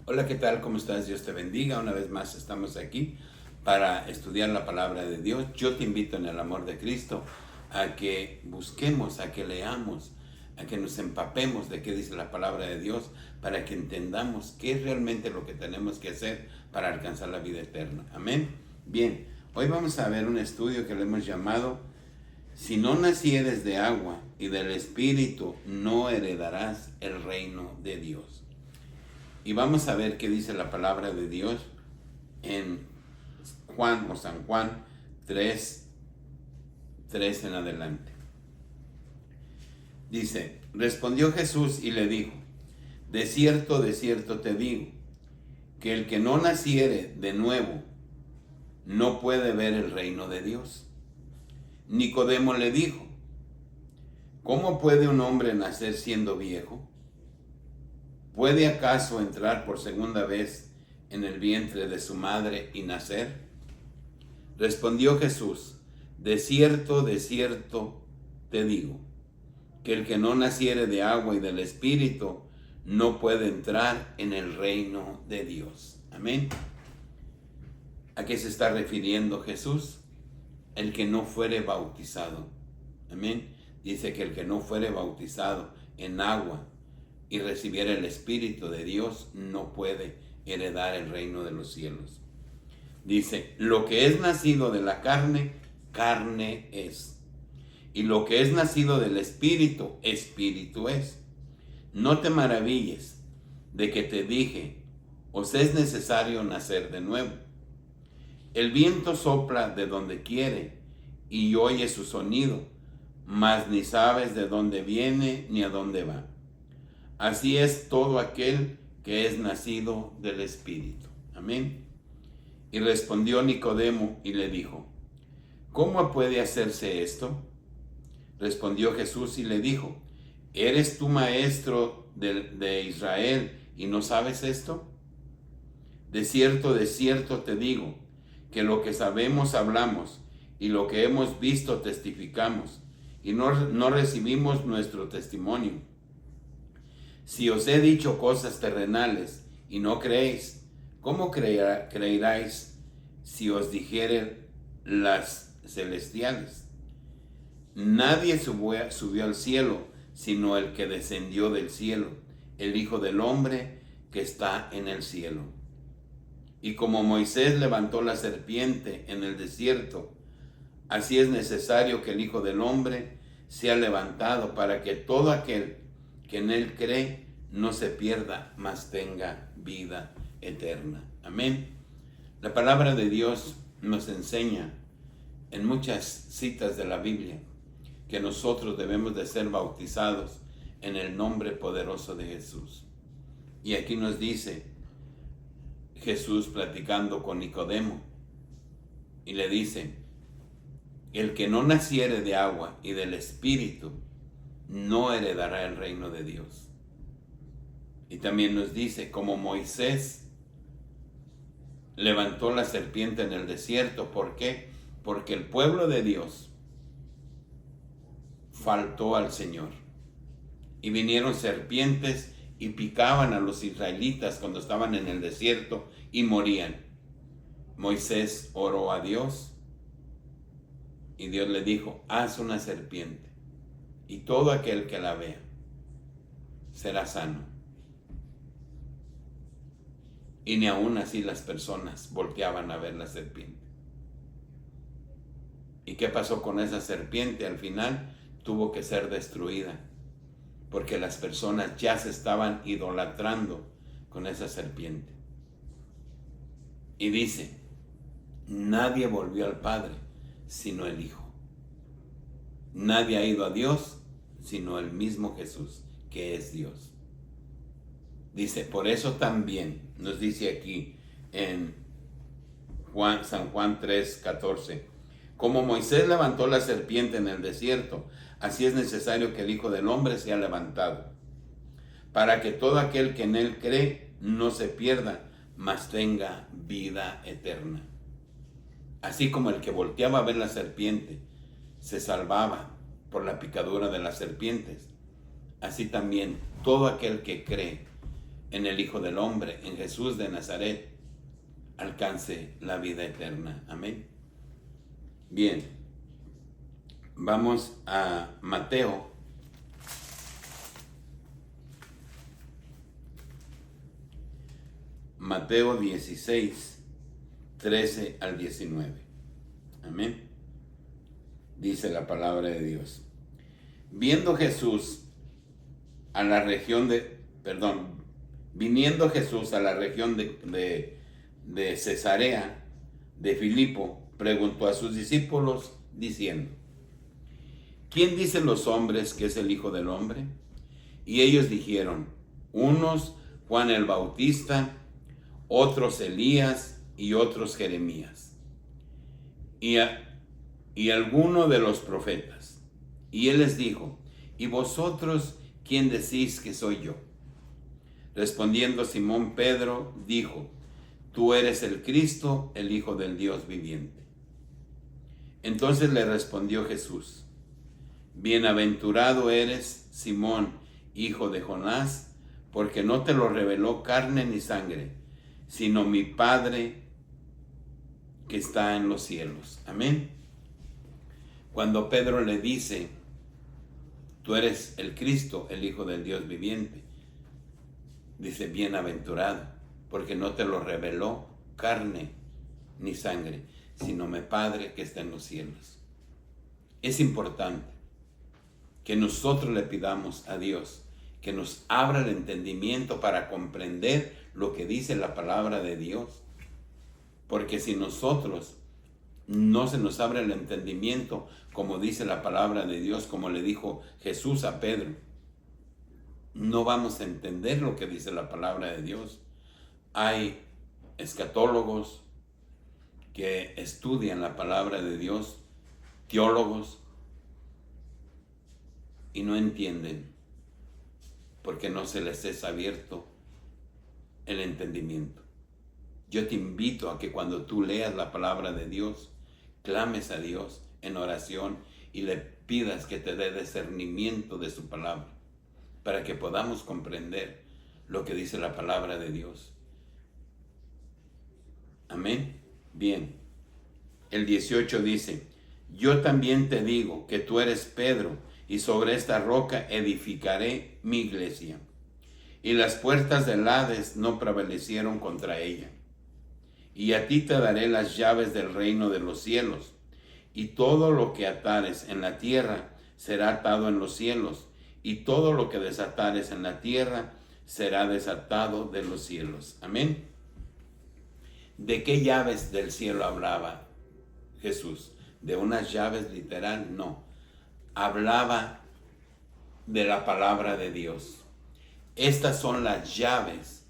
Hola, ¿qué tal? ¿Cómo estás? Dios te bendiga. Una vez más estamos aquí para estudiar la palabra de Dios. Yo te invito en el amor de Cristo a que busquemos, a que leamos, a que nos empapemos de qué dice la palabra de Dios para que entendamos qué es realmente lo que tenemos que hacer para alcanzar la vida eterna. Amén. Bien, hoy vamos a ver un estudio que le hemos llamado Si no nacieres de agua y del Espíritu, no heredarás el reino de Dios. Y vamos a ver qué dice la palabra de Dios en Juan o San Juan 3 en adelante. Dice, respondió Jesús y le dijo, de cierto te digo, que el que no naciere de nuevo no puede ver el reino de Dios. Nicodemo le dijo, ¿cómo puede un hombre nacer siendo viejo? ¿Puede acaso entrar por segunda vez en el vientre de su madre y nacer? Respondió Jesús, de cierto te digo, que el que no naciere de agua y del Espíritu no puede entrar en el reino de Dios. Amén. ¿A qué se está refiriendo Jesús? El que no fuere bautizado. Amén. Dice que el que no fuere bautizado en agua y recibiera el Espíritu de Dios no puede heredar el reino de los cielos. Dice, lo que es nacido de la carne, carne es. Y lo que es nacido del Espíritu, Espíritu es. No te maravilles de que te dije, os es necesario nacer de nuevo. El viento sopla de donde quiere y oye su sonido, mas ni sabes de dónde viene ni a dónde va. Así es todo aquel que es nacido del Espíritu. Amén. Y respondió Nicodemo y le dijo, ¿cómo puede hacerse esto? Respondió Jesús y le dijo, ¿eres tú maestro de Israel y no sabes esto? De cierto te digo, que lo que sabemos hablamos y lo que hemos visto testificamos, y no recibimos nuestro testimonio. Si os he dicho cosas terrenales y no creéis, ¿cómo creeráis si os dijere las celestiales? Nadie subió al cielo, sino el que descendió del cielo, el Hijo del Hombre que está en el cielo. Y como Moisés levantó la serpiente en el desierto, así es necesario que el Hijo del Hombre sea levantado para que todo aquel que en él cree no se pierda, mas tenga vida eterna. Amén. La palabra de Dios nos enseña en muchas citas de la Biblia que nosotros debemos de ser bautizados en el nombre poderoso de Jesús. Y aquí nos dice Jesús platicando con Nicodemo y le dice, el que no naciere de agua y del Espíritu no heredará el reino de Dios. Y también nos dice, como Moisés levantó la serpiente en el desierto, ¿por qué? Porque el pueblo de Dios faltó al Señor. Y vinieron serpientes y picaban a los israelitas cuando estaban en el desierto y morían. Moisés oró a Dios y Dios le dijo, haz una serpiente y todo aquel que la vea será sano. Y ni aún así las personas volteaban a ver la serpiente. ¿Y qué pasó con esa serpiente? Al final tuvo que ser destruida, porque las personas ya se estaban idolatrando con esa serpiente. Y dice, nadie volvió al Padre sino el Hijo. Nadie ha ido a Dios sino el mismo Jesús, que es Dios. Dice, por eso también nos dice aquí en San Juan 3:14, como Moisés levantó la serpiente en el desierto, así es necesario que el Hijo del Hombre sea levantado, para que todo aquel que en él cree no se pierda, mas tenga vida eterna. Así como el que volteaba a ver la serpiente se salvaba por la picadura de las serpientes, así también todo aquel que cree en el Hijo del Hombre, en Jesús de Nazaret, alcance la vida eterna. Amén. Bien, vamos a Mateo. Mateo 16, 13 al 19. Amén. Dice la palabra de Dios. Viniendo Jesús a la región de Cesarea de Filipo, preguntó a sus discípulos diciendo: ¿quién dicen los hombres que es el Hijo del Hombre? Y ellos dijeron: unos Juan el Bautista, otros Elías y otros Jeremías y alguno de los profetas. Y él les dijo: ¿y vosotros quién decís que soy yo? Respondiendo Simón Pedro dijo: tú eres el Cristo, el Hijo del Dios viviente. Entonces le respondió Jesús: bienaventurado eres, Simón, hijo de Jonás, porque no te lo reveló carne ni sangre, sino mi Padre que está en los cielos. Amén. Cuando Pedro le dice: tú eres el Cristo, el Hijo del Dios viviente, dice: bienaventurado, porque no te lo reveló carne ni sangre, sino mi Padre que está en los cielos. Es importante que nosotros le pidamos a Dios que nos abra el entendimiento para comprender lo que dice la palabra de Dios. Porque si nosotros no se nos abre el entendimiento, como dice la palabra de Dios, como le dijo Jesús a Pedro, no vamos a entender lo que dice la palabra de Dios. Hay escatólogos que estudian la palabra de Dios, teólogos, y no entienden porque no se les es abierto el entendimiento. Yo te invito a que cuando tú leas la palabra de Dios, clames a Dios en oración y le pidas que te dé discernimiento de su palabra, para que podamos comprender lo que dice la palabra de Dios. Amén. Bien. El 18 dice: yo también te digo que tú eres Pedro, y sobre esta roca edificaré mi iglesia, y las puertas del Hades no prevalecieron contra ella. Y a ti te daré las llaves del reino de los cielos, y todo lo que atares en la tierra será atado en los cielos, y todo lo que desatares en la tierra será desatado de los cielos. Amén. ¿De qué llaves del cielo hablaba Jesús? ¿De unas llaves literal? No. Hablaba de la palabra de Dios. Estas son las llaves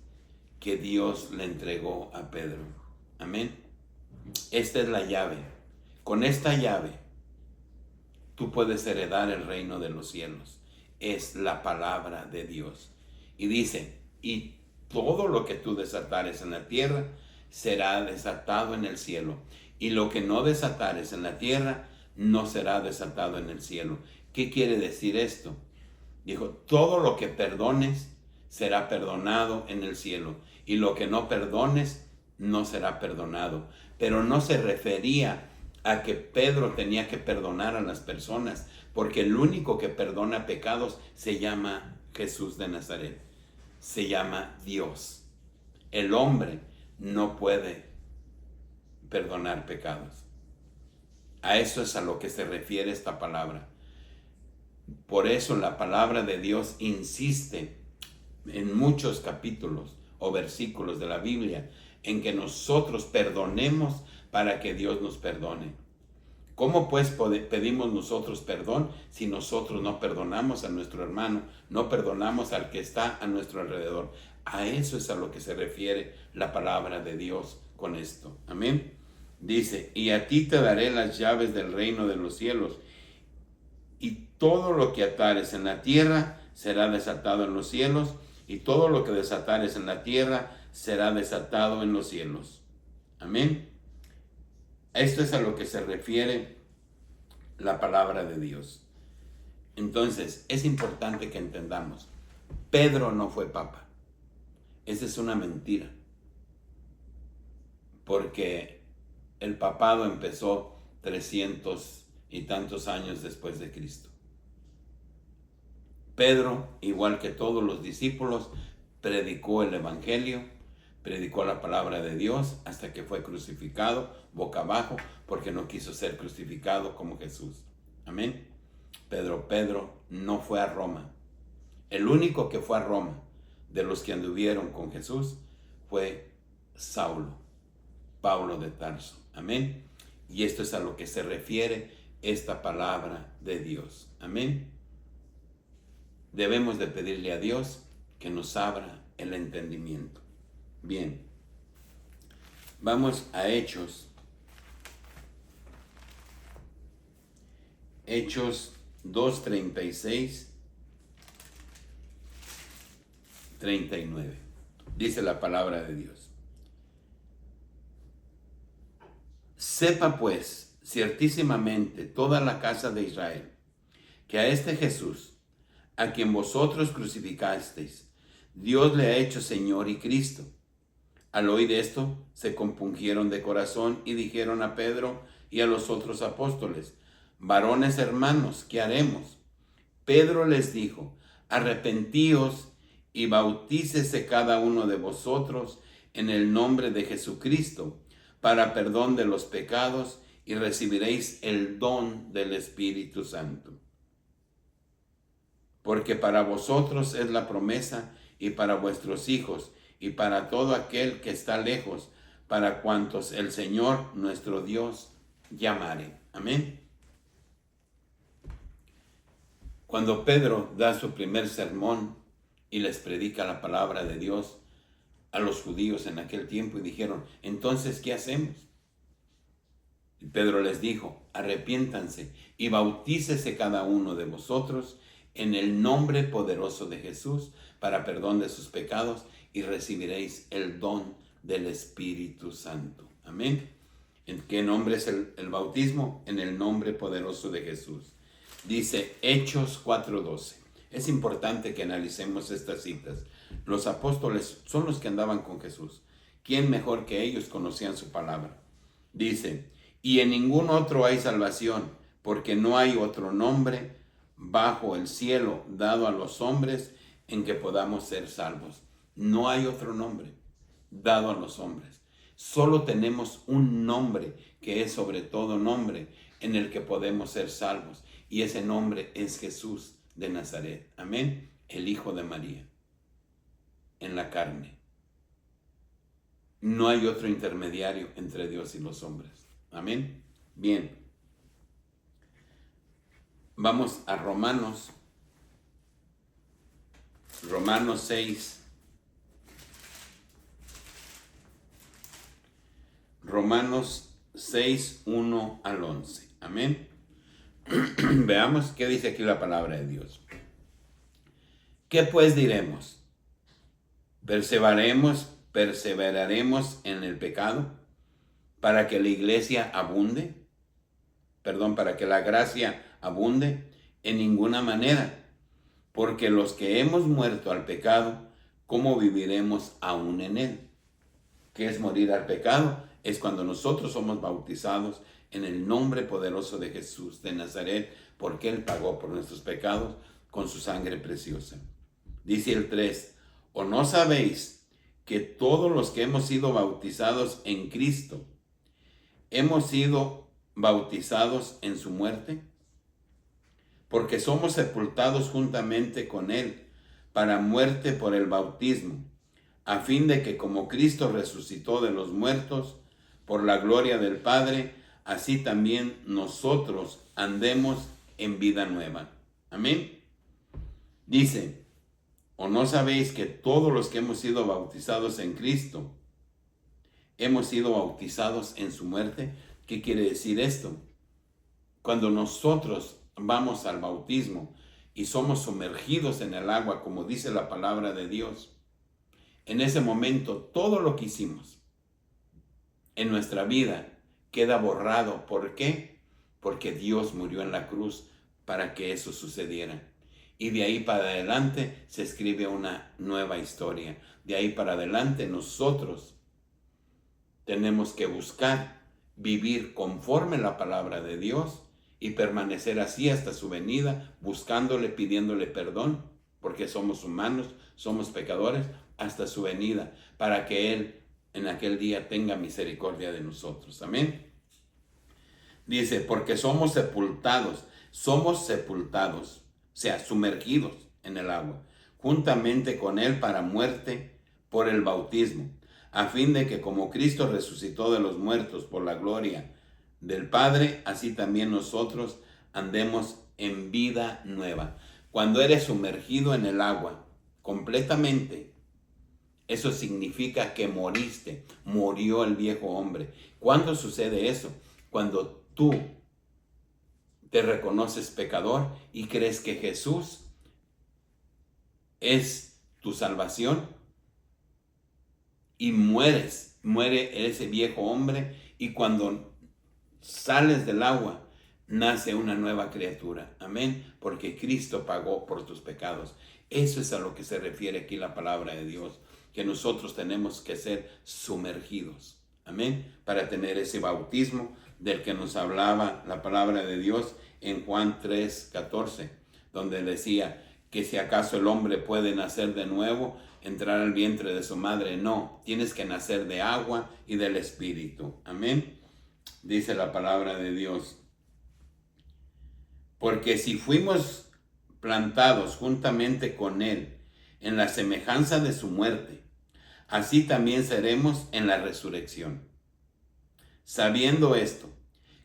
que Dios le entregó a Pedro. Amén. Esta es la llave. Con esta llave tú puedes heredar el reino de los cielos. Es la palabra de Dios. Y dice: y todo lo que tú desatares en la tierra será desatado en el cielo, y lo que no desatares en la tierra no será desatado en el cielo. ¿Qué quiere decir esto? Dijo: todo lo que perdones será perdonado en el cielo, y lo que no perdones no será perdonado. Pero no se refería a que Pedro tenía que perdonar a las personas, porque el único que perdona pecados se llama Jesús de Nazaret, se llama Dios. El hombre no puede perdonar pecados. A eso es a lo que se refiere esta palabra. Por eso la palabra de Dios insiste en muchos capítulos o versículos de la Biblia en que nosotros perdonemos para que Dios nos perdone. ¿Cómo pues pedimos nosotros perdón si nosotros no perdonamos a nuestro hermano, no perdonamos al que está a nuestro alrededor? A eso es a lo que se refiere la palabra de Dios con esto. Amén. Dice: y a ti te daré las llaves del reino de los cielos, y todo lo que atares en la tierra será desatado en los cielos, y todo lo que desatares en la tierra será desatado en los cielos. Amén. Esto es a lo que se refiere la palabra de Dios. Entonces, es importante que entendamos: Pedro no fue papa. Esa es una mentira, porque el papado empezó 300 y tantos años después de Cristo. Pedro, igual que todos los discípulos, predicó el evangelio, predicó la palabra de Dios hasta que fue crucificado boca abajo, porque no quiso ser crucificado como Jesús. Amén. Pedro no fue a Roma. El único que fue a Roma de los que anduvieron con Jesús fue Saulo, Pablo de Tarso. Amén. Y esto es a lo que se refiere esta palabra de Dios. Amén. Debemos de pedirle a Dios que nos abra el entendimiento. Bien, vamos a Hechos. Hechos 2:36, 39. Dice la palabra de Dios. Sepa pues ciertísimamente toda la casa de Israel que a este Jesús, a quien vosotros crucificasteis, Dios le ha hecho Señor y Cristo. Al oír esto, se compungieron de corazón y dijeron a Pedro y a los otros apóstoles: varones hermanos, ¿qué haremos? Pedro les dijo: arrepentíos y bautícese cada uno de vosotros en el nombre de Jesucristo para perdón de los pecados, y recibiréis el don del Espíritu Santo. Porque para vosotros es la promesa, y para vuestros hijos, y para todo aquel que está lejos, para cuantos el Señor nuestro Dios llamare. Amén. Cuando Pedro da su primer sermón y les predica la palabra de Dios a los judíos en aquel tiempo, y dijeron: entonces, ¿qué hacemos? Y Pedro les dijo: arrepiéntanse y bautícese cada uno de vosotros en el nombre poderoso de Jesús para perdón de sus pecados, y recibiréis el don del Espíritu Santo. Amén. ¿En qué nombre es el bautismo? En el nombre poderoso de Jesús. Dice Hechos 4:12. Es importante que analicemos estas citas. Los apóstoles son los que andaban con Jesús. ¿Quién mejor que ellos conocían su palabra? Dice: y en ningún otro hay salvación, porque no hay otro nombre bajo el cielo dado a los hombres en que podamos ser salvos. No hay otro nombre dado a los hombres. Solo tenemos un nombre que es sobre todo nombre, en el que podemos ser salvos. Y ese nombre es Jesús de Nazaret. Amén. El Hijo de María, en la carne. No hay otro intermediario entre Dios y los hombres. Amén. Bien. Vamos a Romanos 6. Romanos 6, 1 al 11. Amén. Veamos qué dice aquí la palabra de Dios. ¿Qué pues diremos? ¿Perseveraremos en el pecado para que la iglesia abunde? Para que la gracia abunde. En ninguna manera. Porque los que hemos muerto al pecado, ¿cómo viviremos aún en él? ¿Qué es morir al pecado? Es cuando nosotros somos bautizados en el nombre poderoso de Jesús de Nazaret, porque Él pagó por nuestros pecados con su sangre preciosa. Dice el 3, ¿o no sabéis que todos los que hemos sido bautizados en Cristo, hemos sido bautizados en su muerte? Porque somos sepultados juntamente con Él para muerte por el bautismo, a fin de que como Cristo resucitó de los muertos por la gloria del Padre, así también nosotros andemos en vida nueva. Amén. Dice, ¿o no sabéis que todos los que hemos sido bautizados en Cristo, hemos sido bautizados en su muerte? ¿Qué quiere decir esto? Cuando nosotros vamos al bautismo y somos sumergidos en el agua, como dice la palabra de Dios, en ese momento todo lo que hicimos en nuestra vida queda borrado. ¿Por qué? Porque Dios murió en la cruz para que eso sucediera. Y de ahí para adelante se escribe una nueva historia. De ahí para adelante nosotros tenemos que buscar vivir conforme la palabra de Dios y permanecer así hasta su venida, buscándole, pidiéndole perdón, porque somos humanos, somos pecadores, hasta su venida, para que Él en aquel día tenga misericordia de nosotros. Amén. Dice, porque somos sepultados, o sea, sumergidos en el agua, juntamente con Él para muerte por el bautismo, a fin de que como Cristo resucitó de los muertos por la gloria del Padre, así también nosotros andemos en vida nueva. Cuando eres sumergido en el agua completamente, eso significa que moriste, murió el viejo hombre. ¿Cuándo sucede eso? Cuando tú te reconoces pecador y crees que Jesús es tu salvación y muere ese viejo hombre, y cuando sales del agua nace una nueva criatura. Amén, porque Cristo pagó por tus pecados. Eso es a lo que se refiere aquí la palabra de Dios, que nosotros tenemos que ser sumergidos. Amén, para tener ese bautismo del que nos hablaba la palabra de Dios en Juan 3:14, donde decía que si acaso el hombre puede nacer de nuevo, entrar al vientre de su madre. No, tienes que nacer de agua y del Espíritu. Amén. Dice la palabra de Dios, porque si fuimos plantados juntamente con Él en la semejanza de su muerte, así también seremos en la resurrección. Sabiendo esto,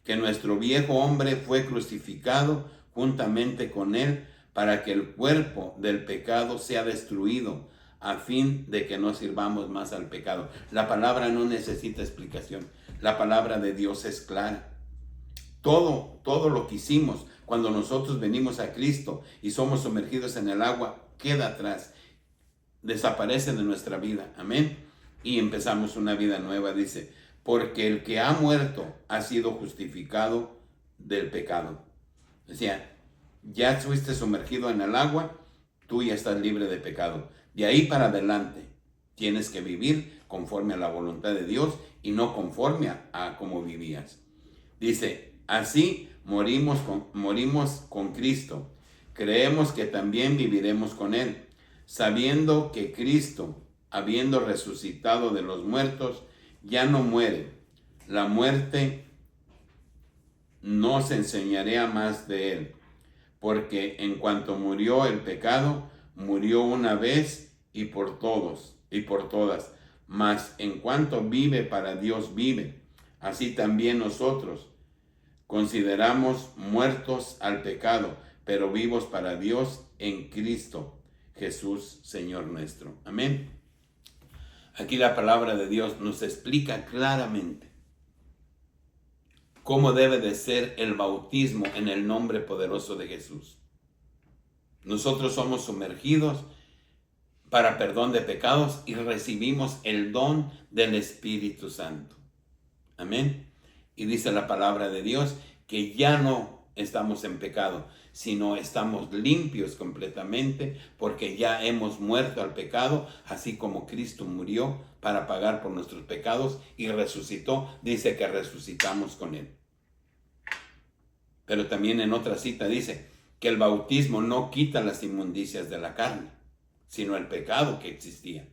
que nuestro viejo hombre fue crucificado juntamente con Él, para que el cuerpo del pecado sea destruido, a fin de que no sirvamos más al pecado. La palabra no necesita explicación. La palabra de Dios es clara. Todo lo que hicimos cuando nosotros venimos a Cristo y somos sumergidos en el agua, queda atrás, desaparece de nuestra vida. Amén. Y empezamos una vida nueva. Dice, porque el que ha muerto ha sido justificado del pecado. O sea, ya fuiste sumergido en el agua, tú ya estás libre de pecado. De ahí para adelante tienes que vivir conforme a la voluntad de Dios y no conforme a cómo vivías. Dice, así morimos con Cristo. Creemos que también viviremos con Él, sabiendo que Cristo, habiendo resucitado de los muertos, ya no muere. La muerte no se enseñarea más de Él, porque en cuanto murió el pecado, murió una vez y por todos y por todas. Mas en cuanto vive, para Dios vive. Así también nosotros consideramos muertos al pecado, pero vivos para Dios en Cristo Jesús, Señor nuestro. Amén. Aquí la palabra de Dios nos explica claramente cómo debe de ser el bautismo en el nombre poderoso de Jesús. Nosotros somos sumergidos para perdón de pecados y recibimos el don del Espíritu Santo. Amén. Y dice la palabra de Dios que ya no estamos en pecado, sino estamos limpios completamente, porque ya hemos muerto al pecado, así como Cristo murió para pagar por nuestros pecados y resucitó. Dice que resucitamos con Él. Pero también en otra cita dice que el bautismo no quita las inmundicias de la carne, sino el pecado que existía.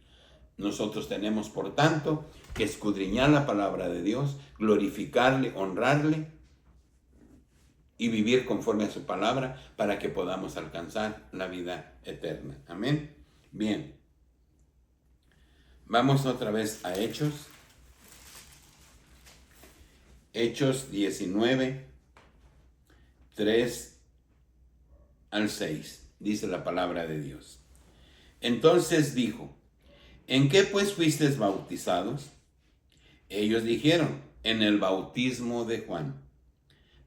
Nosotros tenemos, por tanto, que escudriñar la palabra de Dios, glorificarle, honrarle y vivir conforme a su palabra para que podamos alcanzar la vida eterna. Amén. Bien. Vamos otra vez a Hechos. Hechos 19, 3 al 6. Dice la palabra de Dios. Entonces dijo, ¿en qué pues fuisteis bautizados? Ellos dijeron, en el bautismo de Juan.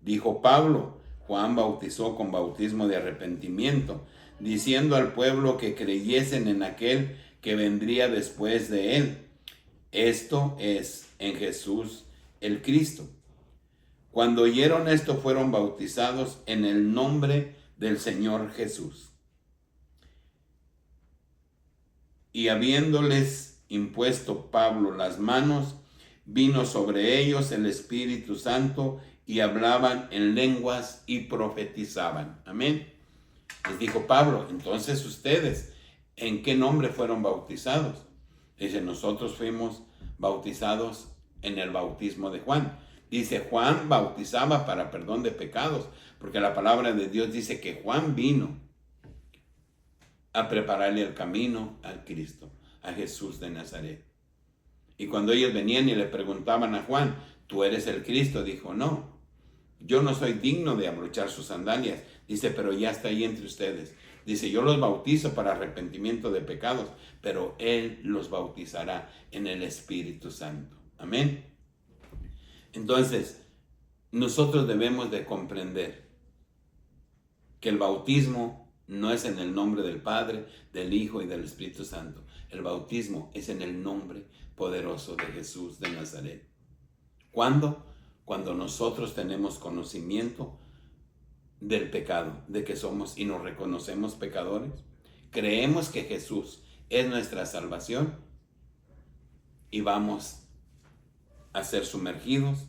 Dijo Pablo, Juan bautizó con bautismo de arrepentimiento, diciendo al pueblo que creyesen en aquel que vendría después de él. Esto es, en Jesús el Cristo. Cuando oyeron esto, fueron bautizados en el nombre del Señor Jesús. Y habiéndoles impuesto Pablo las manos, vino sobre ellos el Espíritu Santo y hablaban en lenguas y profetizaban. Amén. Les dijo Pablo, entonces ustedes, ¿en qué nombre fueron bautizados? Dice, nosotros fuimos bautizados en el bautismo de Juan. Dice, Juan bautizaba para perdón de pecados, porque la palabra de Dios dice que Juan vino a prepararle el camino al Cristo, a Jesús de Nazaret. Y cuando ellos venían y le preguntaban a Juan, ¿tú eres el Cristo? Dijo, no, yo no soy digno de abrochar sus sandalias. Dice, pero ya está ahí entre ustedes. Dice, yo los bautizo para arrepentimiento de pecados, pero Él los bautizará en el Espíritu Santo. Amén. Entonces, nosotros debemos de comprender que el bautismo no es en el nombre del Padre, del Hijo y del Espíritu Santo. El bautismo es en el nombre poderoso de Jesús de Nazaret. ¿Cuándo? Cuando nosotros tenemos conocimiento del pecado, de que somos y nos reconocemos pecadores, creemos que Jesús es nuestra salvación y vamos a ser sumergidos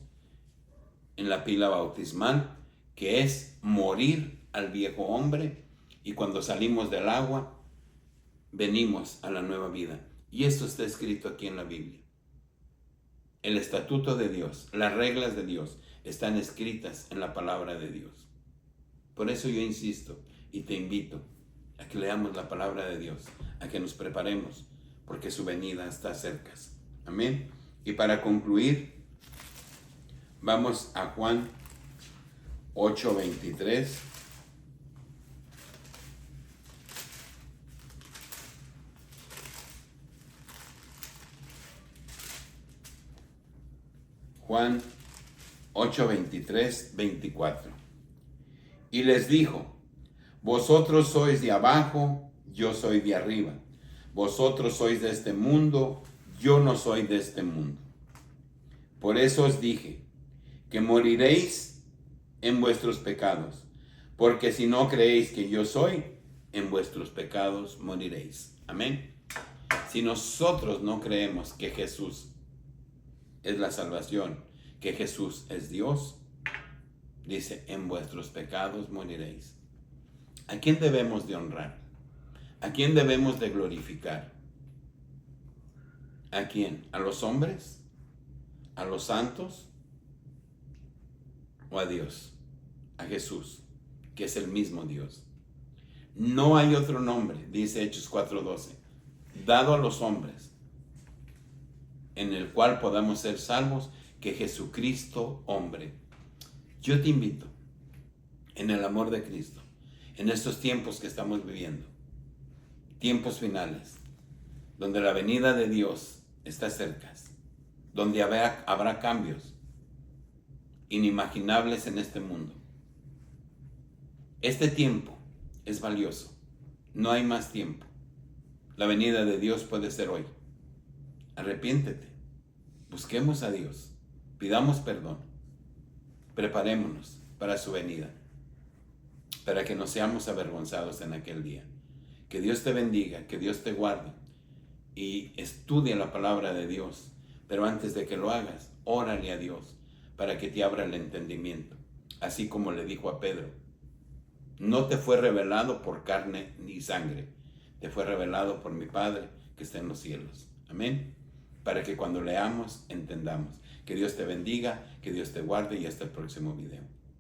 en la pila bautismal, que es morir al viejo hombre, y cuando salimos del agua venimos a la nueva vida. Y esto está escrito aquí en la Biblia. El estatuto de Dios, las reglas de Dios están escritas en la palabra de Dios. Por eso yo insisto y te invito a que leamos la palabra de Dios, a que nos preparemos, porque su venida está cerca. Amén. Y para concluir, vamos a Juan 8:23. Juan 8:23, 24. Y les dijo, vosotros sois de abajo, yo soy de arriba. Vosotros sois de este mundo, yo no soy de este mundo. Por eso os dije, que moriréis en vuestros pecados, porque si no creéis que yo soy, en vuestros pecados moriréis. Amén. Si nosotros no creemos que Jesús es la salvación, que Jesús es Dios, dice, en vuestros pecados moriréis. ¿A quién debemos de honrar? ¿A quién debemos de glorificar? ¿A quién? ¿A los hombres? ¿A los santos? ¿O a Dios? A Jesús, que es el mismo Dios. No hay otro nombre, dice Hechos 4:12, dado a los hombres, en el cual podamos ser salvos, que Jesucristo hombre. Yo te invito, en el amor de Cristo, en estos tiempos que estamos viviendo, tiempos finales, donde la venida de Dios está cerca, donde habrá cambios inimaginables en este mundo. Este tiempo es valioso, no hay más tiempo. La venida de Dios puede ser hoy. Arrepiéntete, busquemos a Dios, pidamos perdón, preparémonos para su venida, para que no seamos avergonzados en aquel día. Que Dios te bendiga, que Dios te guarde y estudia la palabra de Dios, pero antes de que lo hagas, órale a Dios para que te abra el entendimiento, así como le dijo a Pedro, no te fue revelado por carne ni sangre, te fue revelado por mi Padre que está en los cielos. Amén. Para que cuando leamos, entendamos. Que Dios te bendiga, que Dios te guarde y hasta el próximo video.